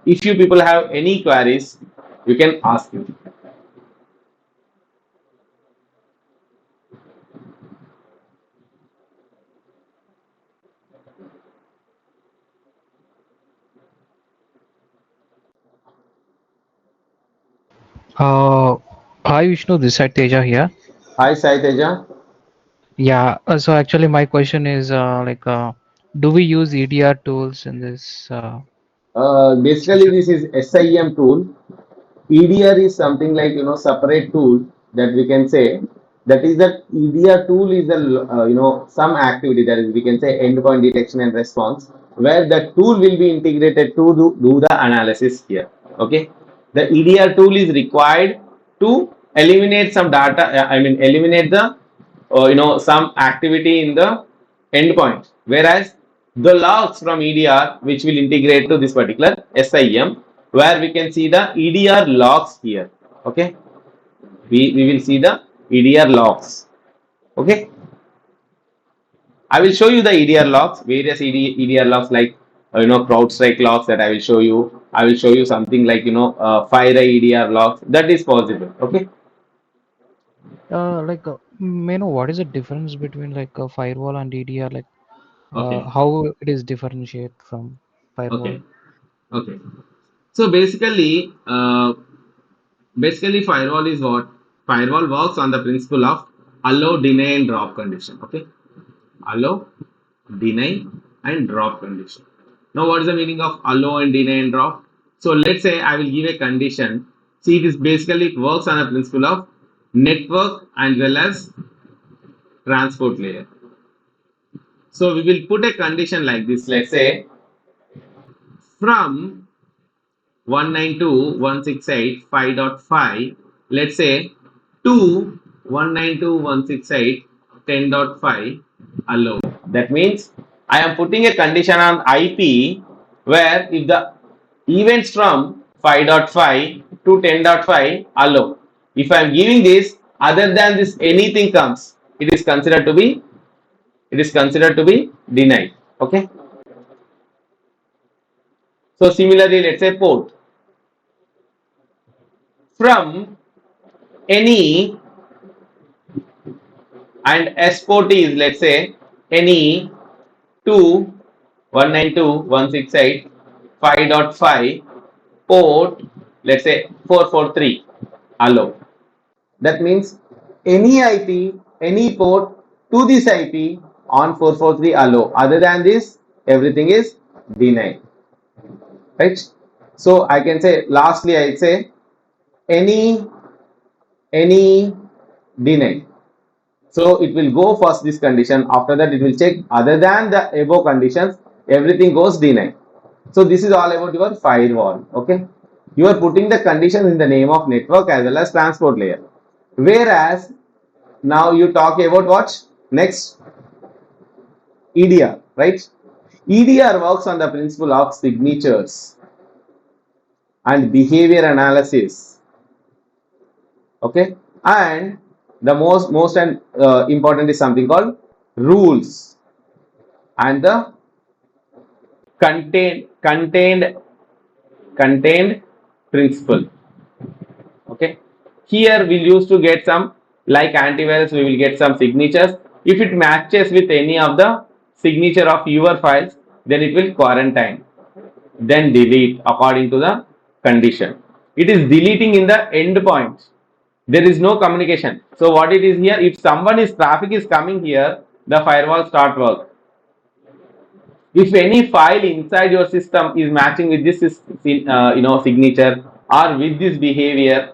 If you people have any queries, you can ask me. Uh, Hi Vishnu, this side Teja here. Hi, Sai Teja. Yeah, so actually my question is do we use EDR tools in this Basically, situation? this is SIEM tool. EDR is something like separate tool that we can say, that is that EDR tool is a some activity, that is we can say endpoint detection and response, where the tool will be integrated to do the analysis here. Okay, the EDR tool is required to eliminate some data. I mean eliminate the some activity in the endpoint, whereas the logs from EDR, which will integrate to this particular SIEM, where we can see the EDR logs here. Okay, we will see the EDR logs. Okay, I will show you the EDR logs, various EDR logs, like CrowdStrike logs, that I will show you. I will show you something like FireEye EDR logs, that is possible. Okay. May know what is the difference between like a firewall and EDR, like Okay. how it is differentiate from firewall? Okay. Okay. So basically firewall is what? Firewall works on the principle of allow, deny and drop condition. Okay, allow, deny and drop condition. Now what is the meaning of allow and deny and drop? So let's say I will give a condition. See, it is basically works on a principle of network and well as transport layer. So we will put a condition like this. Let's say from 192.168.5.5, let's say, to 192.168.10.5 allow. That means I am putting a condition on IP, where if the events from 5.5 to 10.5 allow, if I am giving this, other than this anything comes, it is considered to be denied. Okay. So similarly, let's say port from any, and S port is, let's say, any 2 192.168.5.5 port, let's say 443 allow. That means any IP, any port to this IP on 443 allow. Other than this, everything is denied. Right? So I can say, lastly, I say any denied. So it will go first this condition. After that, it will check other than the above conditions, everything goes denied. So this is all about your firewall. Okay, you are putting the conditions in the name of network as well as transport layer. Whereas now you talk about what next? EDR, right? EDR works on the principle of signatures and behavior analysis. Okay, and the most and important is something called rules and the contained principle. Okay, here we'll use to get some, like antivirus, we will get some signatures. If it matches with any of the signature of your files, then it will quarantine, then delete according to the condition. It is deleting in the endpoint. There is no communication. So what it is here, if someone is traffic is coming here, the firewall start work. If any file inside your system is matching with this signature or with this behavior,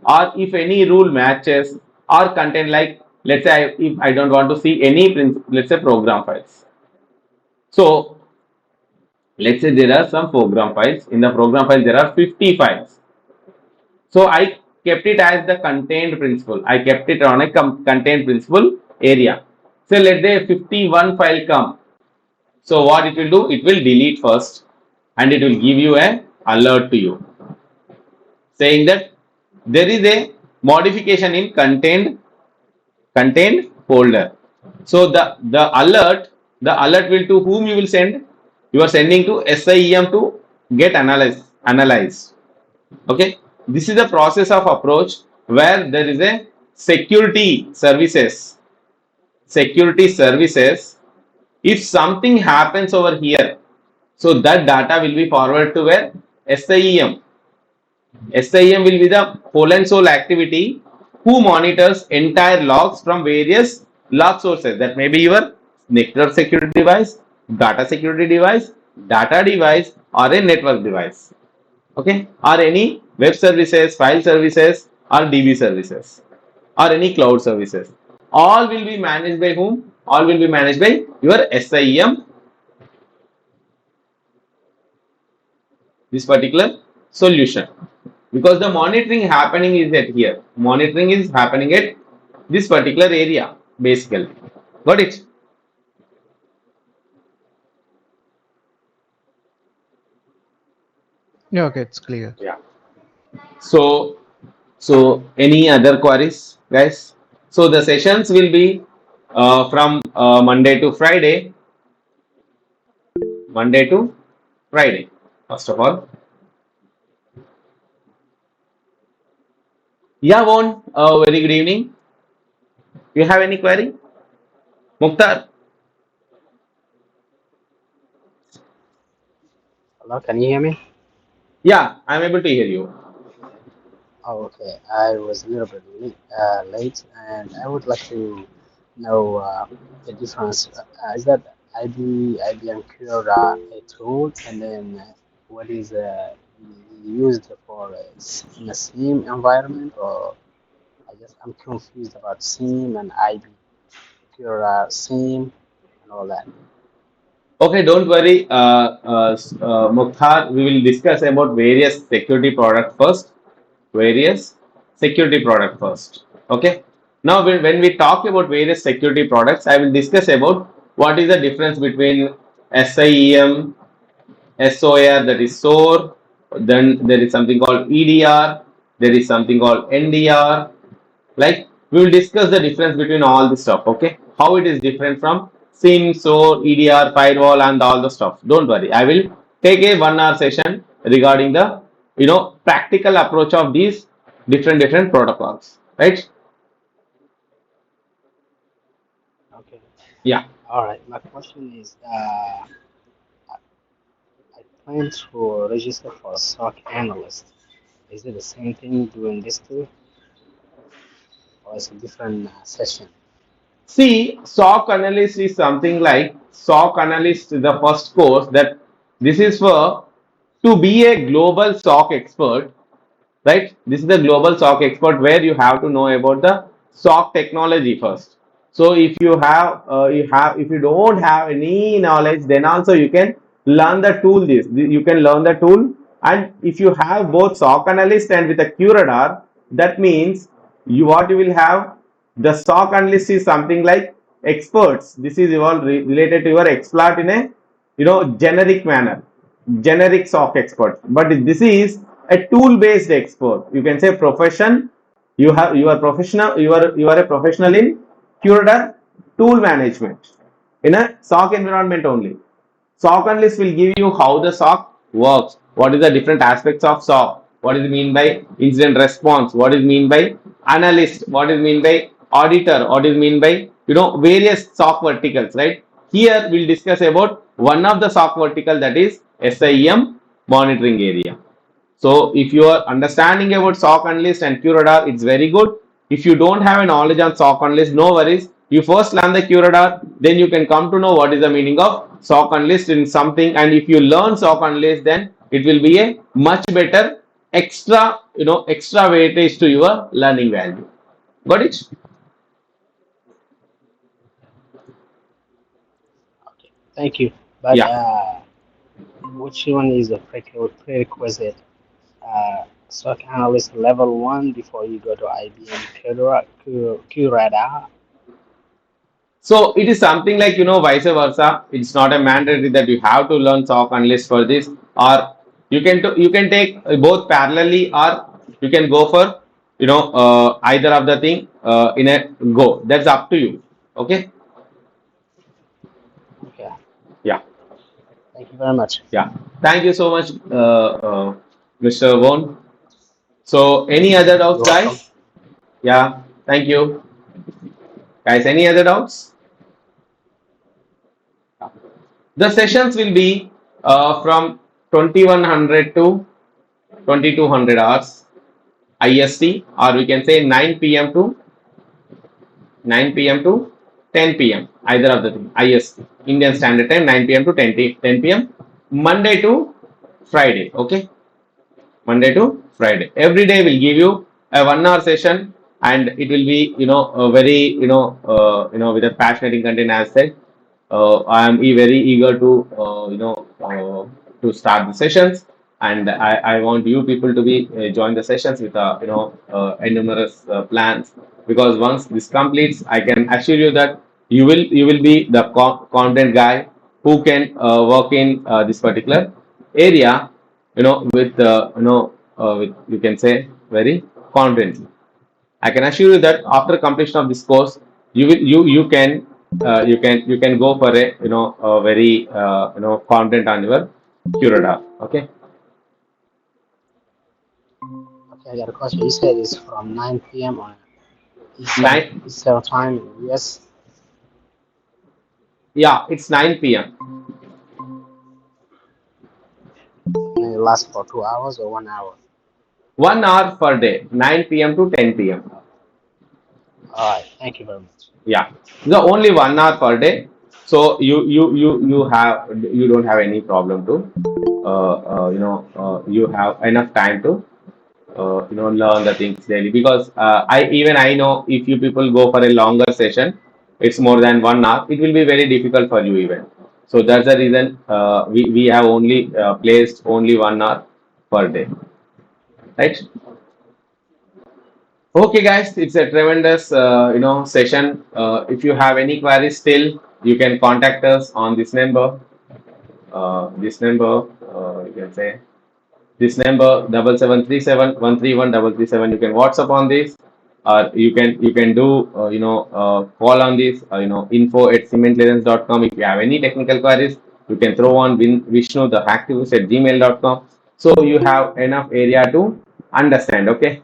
or if any rule matches or content, like let's say if I don't want to see any let's say program files. So let's say there are some program files. In the program file there are 50 files. So I kept it as the contained principle. I kept it on a contained principle area. So let the 51 file come. So what it will do? It will delete first and it will give you a alert to you saying that there is a modification in contained folder. So the alert will to whom you will send? You are sending to SIEM to get analyzed. Okay, this is the process of approach where there is a security services. If something happens over here, so that data will be forwarded to where? SIEM. SIM will be the whole and soul activity who monitors entire logs from various log sources. That may be your network security device, data security device, data device, or a network device. Okay, or any web services, file services, or DB services, or any cloud services. All will be managed by whom? All will be managed by your SIM, this particular solution, because the monitoring happening is at here. Monitoring is happening at this particular area basically. Got it? Yeah, okay, it's clear. Yeah. So any other queries, guys? So the sessions will be from Monday to Friday. Monday to Friday. First of all, yeah, Von. Very good evening. You have any query, Mukhtar? Hello, can you hear me? Yeah, I'm able to hear you. Oh, okay. I was a little bit late, and I would like to know the difference. Is that IBM QRadar a tool, and then what is used for in a SIEM environment, or I'm confused about SIEM and IB QRadar SIEM and all that. Okay, don't worry, Mukhtar. We will discuss about various security product first. Various security product first. Okay. Now, when we talk about various security products, I will discuss about what is the difference between SIEM, SOR, that is SOAR. Then there is something called EDR. There is something called NDR. Like we will discuss the difference between all this stuff. Okay, how it is different from SIM, SOAR, EDR, firewall, and all the stuff. Don't worry, I will take a 1 hour session regarding the practical approach of these different protocols. Right? Okay. Yeah. All right. My question is, I plan to register for SOC analyst. Is it the same thing doing this too, or is it a different session? See, SOC analyst is something like SOC analyst, the first course that this is for to be a global SOC expert, right? This is the global SOC expert where you have to know about the SOC technology first. So if you don't have any knowledge, then also you can learn the tool. You can learn the tool, and if you have both SOC analyst and with a QRadar, that means you will have the SOC analyst is something like experts. This is all related to your expert in a generic manner, generic SOC expert. But this is a tool based expert. You can say profession. You are professional. You are a professional in QRadar tool management in a SOC environment only. SOC analyst will give you how the SOC works, what is the different aspects of SOC, what is mean by incident response, what is mean by analyst, what is mean by auditor, what is mean by various SOC verticals, right? Here we'll discuss about one of the SOC vertical, that is SIEM monitoring area. So if you are understanding about SOC analyst and QRadar, it's very good. If you don't have a knowledge on SOC analyst, no worries. You first learn the QRadar, then you can come to know what is the meaning of SOC analyst in something. And if you learn SOC analyst, then it will be a much better extra, extra weightage to your learning value. Got it? Okay, thank you. But Yeah. which one is a prerequisite? SOC analyst level one before you go to IBM QRadar. So it is something like vice versa. It's not a mandatory that you have to learn SOC analyst for this, or you can take both parallelly, or you can go for either of the thing in a go. That's up to you. Okay. Okay, Yeah. thank you very much. Yeah. Thank you so much, Mr. Won. So any other doubts, You're welcome. guys? Yeah. Thank you, guys. Any other doubts? The sessions will be from 2100 to 2200 hours IST, or we can say 9 p.m. to 9 p.m. to 10 p.m. either of the thing. IST, Indian Standard Time, 9 p.m. to 10 p.m. Monday to Friday. Okay, Monday to Friday. Every day will give you a 1 hour session, and it will be a very with a fascinating content. As said, I am very eager to to start the sessions, and I want you people to be join the sessions with numerous plans, because once this completes, I can assure you that you will be the content guy who can work in this particular area, with with, you can say, very confidently. I can assure you that after completion of this course, you can go for a a very content on your QRadar. Okay. Okay, I got a question. You said it's from 9 p.m. on Nine. Eastern time in US. Yeah, it's 9 p.m. And it lasts for 2 hours or 1 hour. 1 hour per day, 9 p.m. to 10 p.m. All right, thank you very much. Yeah, the only 1 hour per day. So you don't have any problem to you have enough time to learn the things daily, because I know if you people go for a longer session, it's more than 1 hour, it will be very difficult for you even. So that's the reason we have only placed only 1 hour per day, right? Okay, guys, it's a tremendous session. If you have any queries still, you can contact us on this number. You can say this number 7737 131 337. You can WhatsApp on this, or you can do call on this, info@cementclearance.com. If you have any technical queries, you can throw on Vishnu the hacktivist at gmail.com. So you have enough area to understand. Okay.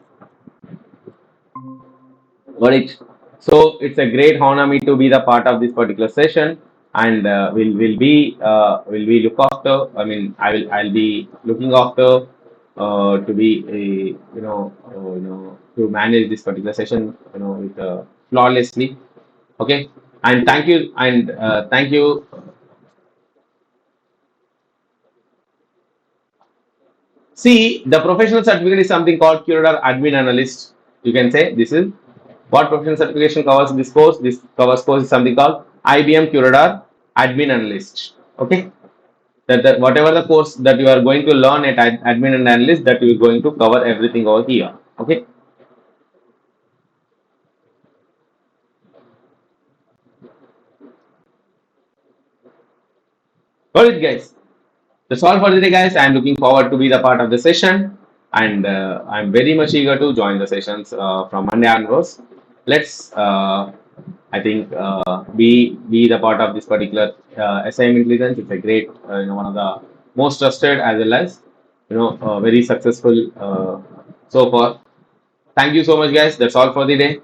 Got it. So it's a great honor me to be the part of this particular session, and will be look after. I mean, I'll be looking after to be a to manage this particular session with flawlessly. Okay, and thank you. See, the professional certificate is something called QRadar Admin Analyst. You can say this is what professional certification covers this course. This covers course is something called IBM QRadar Admin Analyst. Okay, that whatever the course that you are going to learn at Admin and Analyst, that you are going to cover everything over here. Okay, got it, guys. That's all for today, guys. I'm looking forward to be the part of the session, and I'm very much eager to join the sessions from Monday onwards. Let's, I think, be the part of this particular SIM intelligence. It's a great, one of the most trusted, as well as very successful so far. Thank you so much, guys. That's all for the day.